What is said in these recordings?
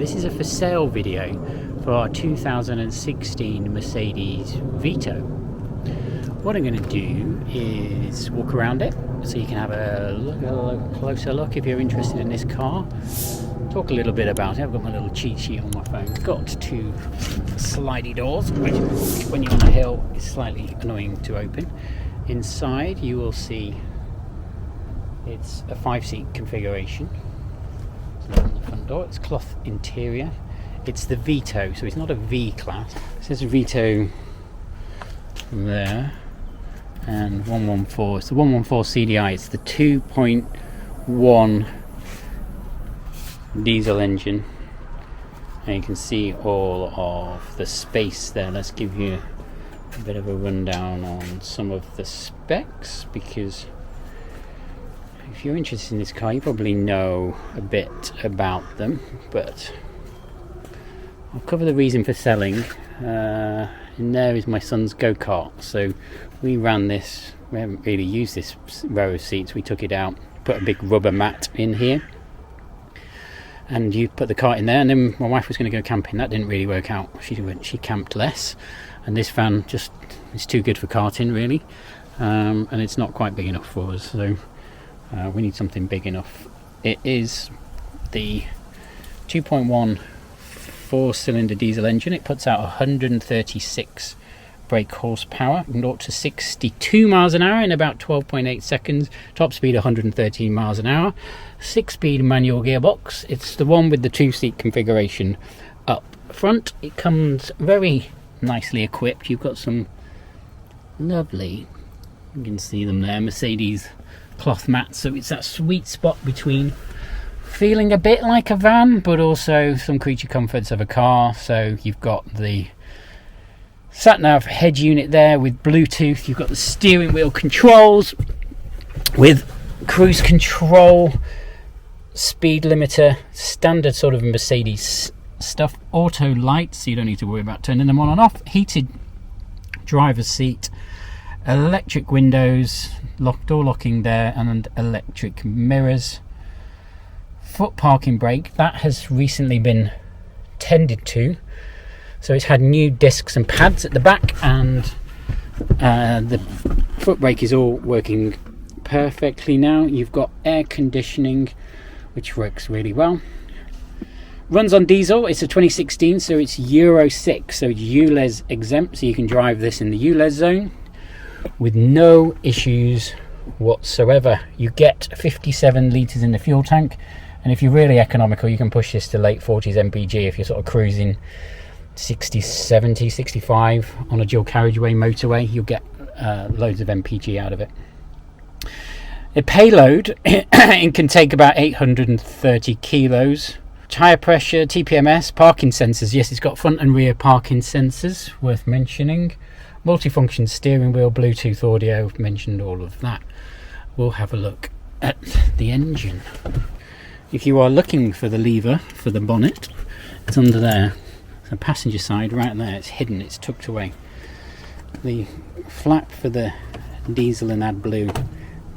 This is a for sale video for our 2016 Mercedes Vito. What I'm going to do is walk around it so you can have a closer look if you're interested in this car. Talk a little bit about it. I've got my little cheat sheet on my phone. It's got two slidey doors, which when you're on a hill is slightly annoying to open. Inside you will see it's a 5-seat configuration. On the front door, it's cloth interior. It's the Vito, so it's not a V class. It says Vito there, and 114. It's the 114 CDI. It's the 2.1 diesel engine, and you can see all of the space there. Let's give you a bit of a rundown on some of the specs, because if you're interested in this car, you probably know a bit about them, but I'll cover the reason for selling. And there is my son's go-kart. So we ran this, we haven't really used this row of seats. We took it out, put a big rubber mat in here, and you put the cart in there. And then my wife was going to go camping. That didn't really work out. She camped less, and this van just is too good for karting, really, and it's not quite big enough for us. So we need something big enough. It is the 2.1 4-cylinder diesel engine. It puts out 136 brake horsepower, 0 to 62 miles an hour in about 12.8 seconds. Top speed 113 miles an hour. 6-speed manual gearbox. It's the one with the 2-seat configuration up front. It comes very nicely equipped. You've got some lovely, you can see them there, Mercedes cloth mats, so it's that sweet spot between feeling a bit like a van but also some creature comforts of a car. So you've got the satnav head unit there with Bluetooth. You've got the steering wheel controls with cruise control, speed limiter, standard sort of Mercedes stuff, auto lights, so you don't need to worry about turning them on and off, heated driver's seat, electric windows, door locking there, and electric mirrors. Foot parking brake, that has recently been tended to, so it's had new discs and pads at the back, and the foot brake is all working perfectly now. You've got air conditioning, which works really well. Runs on diesel. It's a 2016, so it's Euro 6, so it's ULEZ exempt, so you can drive this in the ULEZ zone with no issues whatsoever. You get 57 litres in the fuel tank, and if you're really economical you can push this to late 40s mpg if you're sort of cruising 60, 70, 65 on a dual carriageway motorway. You'll get loads of mpg out of it. A payload, it can take about 830 kilos. Tyre pressure, TPMS, parking sensors. Yes, it's got front and rear parking sensors, worth mentioning. Multifunction steering wheel, Bluetooth audio, I've mentioned all of that. We'll have a look at the engine. If you are looking for the lever for the bonnet, it's under there. The passenger side right there, it's hidden, it's tucked away. The flap for the diesel and AdBlue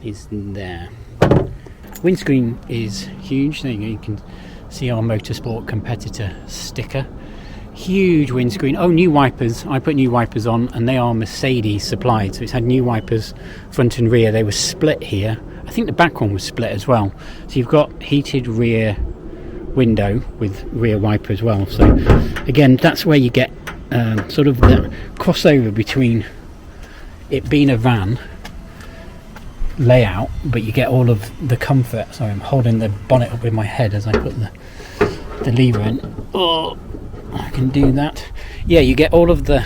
is there. Windscreen is huge. There you can see our motorsport competitor sticker. Huge windscreen. Oh, new wipers. I put new wipers on, and they are Mercedes supplied, so it's had new wipers front and rear. They were split here. I think the back one was split as well, so you've got heated rear window with rear wiper as well. So again, that's where you get sort of the crossover between it being a van layout, but you get all of the comfort. Sorry, I'm holding the bonnet up with my head as I put the lever in. Oh, I can do that. Yeah, you get all of the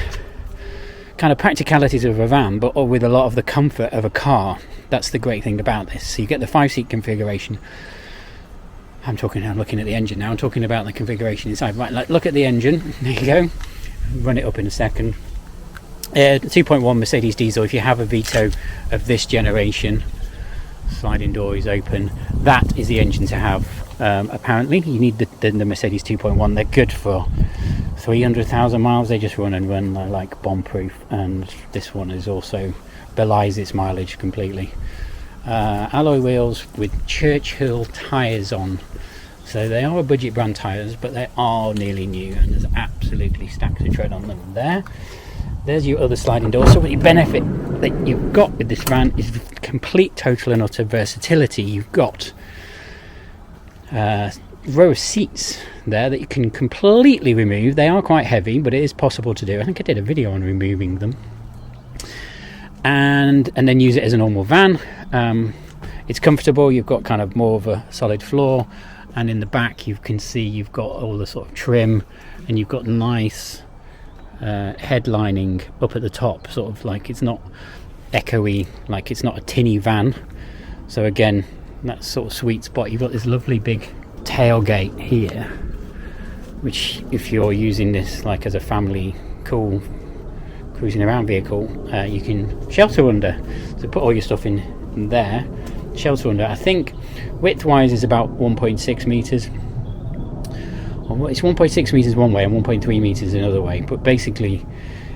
kind of practicalities of a van, but all with a lot of the comfort of a car. That's the great thing about this. So you get the 5-seat configuration. I'm looking at the engine now. I'm talking about the configuration inside. Right, like, look at the engine. There you go. Run it up in a second. 2.1 Mercedes diesel. If you have a Vito of this generation, sliding door is open. That is the engine to have. Apparently you need the Mercedes 2.1. They're good for 300,000 miles. They just run and run. They're like bomb proof, and this one is also belies its mileage completely. Alloy wheels with Churchill tyres on So they are a budget brand tyres, but they are nearly new, and there's absolutely stacks of tread on them there. There's your other sliding door. So the benefit that you've got with this van is the complete, total and utter versatility. You've got row of seats there that you can completely remove. They are quite heavy, but it is possible to do. I think I did a video on removing them, and then use it as a normal van. It's comfortable. You've got kind of more of a solid floor, and in the back you can see you've got all the sort of trim, and you've got nice headlining up at the top, sort of like it's not echoey, like it's not a tinny van. So again, that sort of sweet spot. You've got this lovely big tailgate here, which if you're using this like as a family cool cruising around vehicle, you can shelter under. So put all your stuff in there, shelter under. I think width wise is about 1.6 meters. It's 1.6 meters one way and 1.3 meters another way, but basically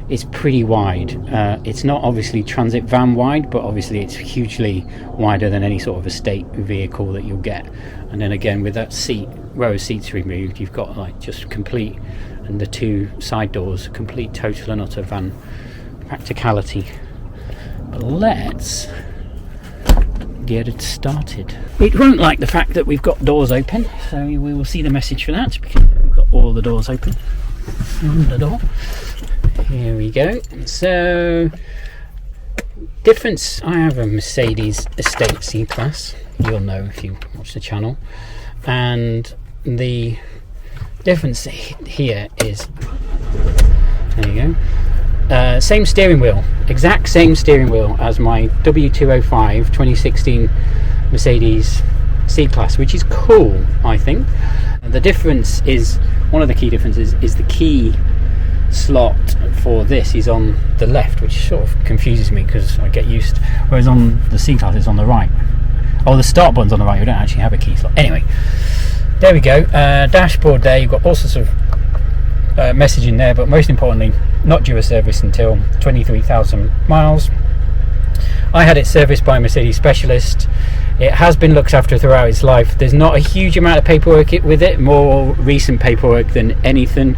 it's pretty wide. It's not obviously transit van wide, but obviously it's hugely wider than any sort of estate vehicle that you'll get. And then again, with that row of seats removed, you've got like just complete, and the two side doors, complete, total and utter van practicality. But let's get it started. It won't like the fact that we've got doors open, so we will see the message for that, because we've got all the doors open on the door. Here we go. So difference, I have a Mercedes Estate C-Class, you'll know if you watch the channel, and the difference here is, there you go, same steering wheel, exact same steering wheel as my W205 2016 Mercedes C-Class, which is cool, I think. The difference is, one of the key differences is the key slot for this is on the left, which sort of confuses me because I get used, whereas on the C-Class it's on the right. Oh, the start button's on the right, we don't actually have a key slot. Anyway, there we go. Dashboard there, you've got all sorts of messaging there, but most importantly, not due a service until 23,000 miles. I had it serviced by a Mercedes specialist. It has been looked after throughout its life. There's not a huge amount of paperwork with it, more recent paperwork than anything.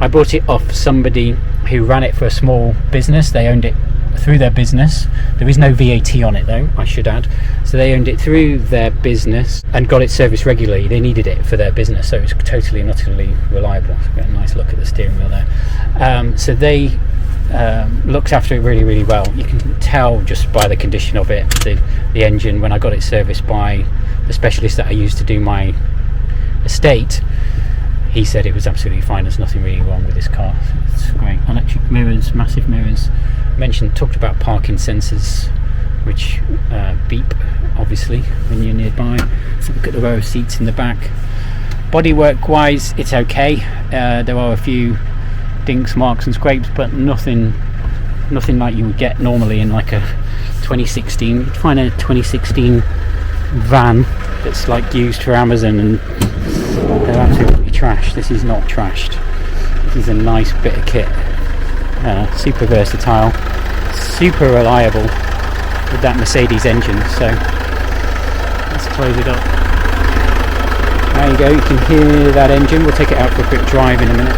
I bought it off somebody who ran it for a small business. They owned it through their business. There is no VAT on it though, I should add. So they owned it through their business and got it serviced regularly. They needed it for their business, so it's totally and utterly reliable. So get a nice look at the steering wheel there. So they looked after it really, really well. You can tell just by the condition of it, the engine. When I got it serviced by the specialist that I used to do my estate, he said it was absolutely fine. There's nothing really wrong with this car. It's great. Electric mirrors, massive mirrors. Talked about parking sensors, which beep obviously when you're nearby. So look at the row of seats in the back. Bodywork wise, it's okay. There are a few dinks, marks and scrapes, but nothing like you would get normally in like a 2016. You'd find a 2016 van that's like used for Amazon and they're absolutely trashed. This is not trashed. This is a nice bit of kit. Super versatile, super reliable with that Mercedes engine. So let's close it up. There you go, you can hear that engine. We'll take it out for a quick drive in a minute.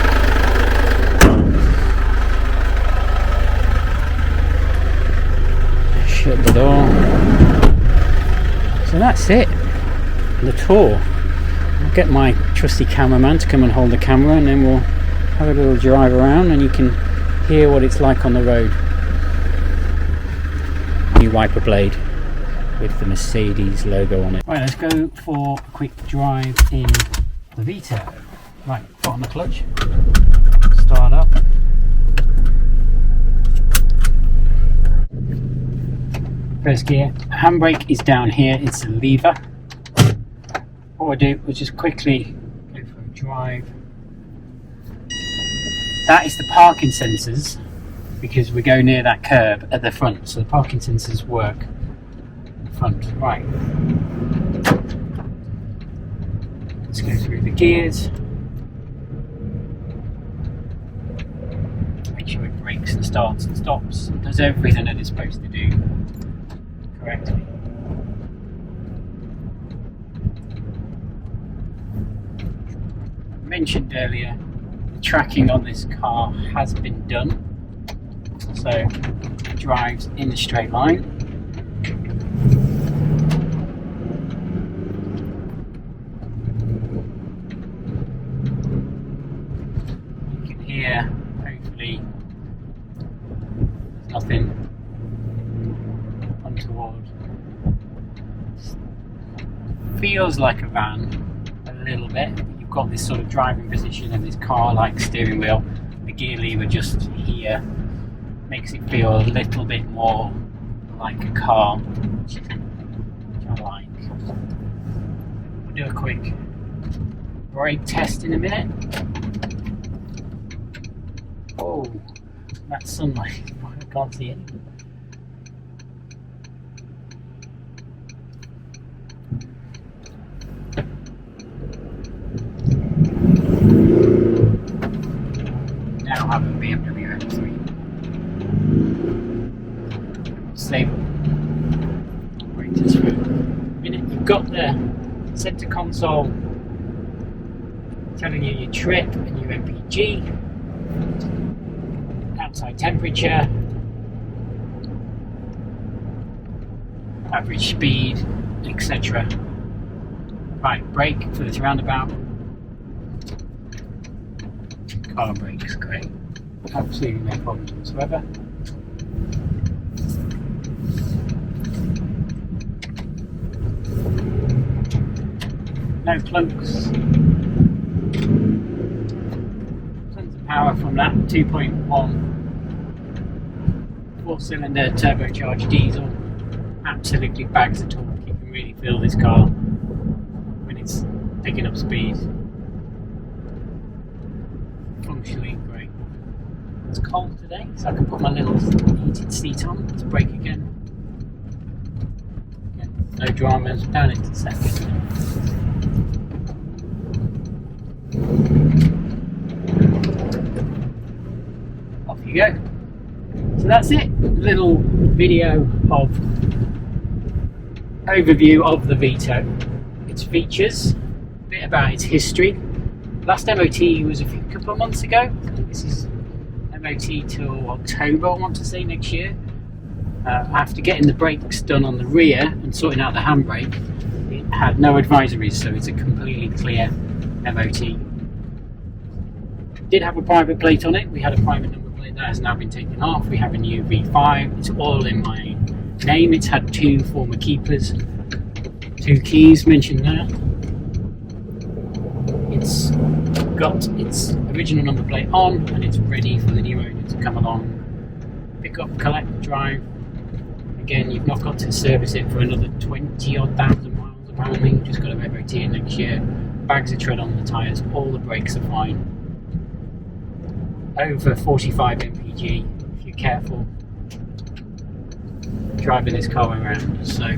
Shut the door. So that's it, the tour. I'll get my trusty cameraman to come and hold the camera, and then we'll have a little drive around and you can hear what it's like on the road. New wiper blade with the Mercedes logo on it. Right, let's go for a quick drive in the Vito. Right, foot on the clutch, start up. First gear, handbrake is down here, it's a lever. What we'll do is just quickly go for a drive. That is the parking sensors, because we go near that curb at the front, so the parking sensors work at the front. Right, let's go through the gears. Make sure it brakes and starts and stops and does everything that it's supposed to do correctly. mentioned earlier, the tracking on this car has been done, so it drives in a straight line. You can hear, hopefully, there's nothing untoward. Feels like a van a little bit. You've got this sort of driving position and this car-like steering wheel. The gear lever just here makes it feel a little bit more like a car, which I like. We'll do a quick brake test in a minute. Oh, that sunlight, I can't see it. Now have a BMW M3. Save operators for a minute. You've got the center console telling you your trip and your MPG, outside temperature, average speed, etc. Right, brake for this roundabout. Car brakes, great. Absolutely no problems whatsoever. No clunks. Tons of power from that 2.1 4-cylinder turbocharged diesel. Absolutely bags of torque. You can really feel this car when it's picking up speed. Functionally great. It's cold today, so I can put my little heated seat on. Let's brake again. No dramas. Down into second. Off you go. So that's it. A little video of overview of the Vito. Its features, a bit about its history. Last MOT was a couple of months ago. This is MOT till October, I want to say, next year. After getting the brakes done on the rear and sorting out the handbrake, it had no advisories, so it's a completely clear MOT. Did have a private plate on it. We had a private number plate that has now been taken off. We have a new V5. It's all in my name. It's had 2 former keepers, 2 keys mentioned there. It's got its original number plate on and it's ready for the new owner to come along, pick up, collect, drive. Again, you've not got to service it for another 20 odd thousand miles apparently. You've just got to MOT it next year. Bags of tread on the tyres, all the brakes are fine. Over 45 mpg if you're careful driving this car around. So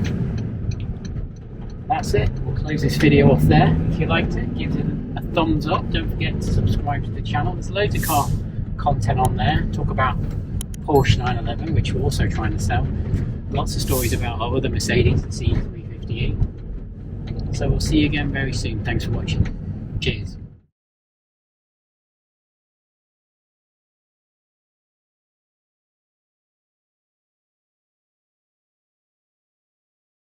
that's it. We'll close this video off there. If you liked it, give it a thumbs up. Don't forget to subscribe to the channel. There's loads of car content on there. Talk about Porsche 911, which we're also trying to sell. Lots of stories about our other Mercedes, the C358. So we'll see you again very soon. Thanks for watching. Cheers.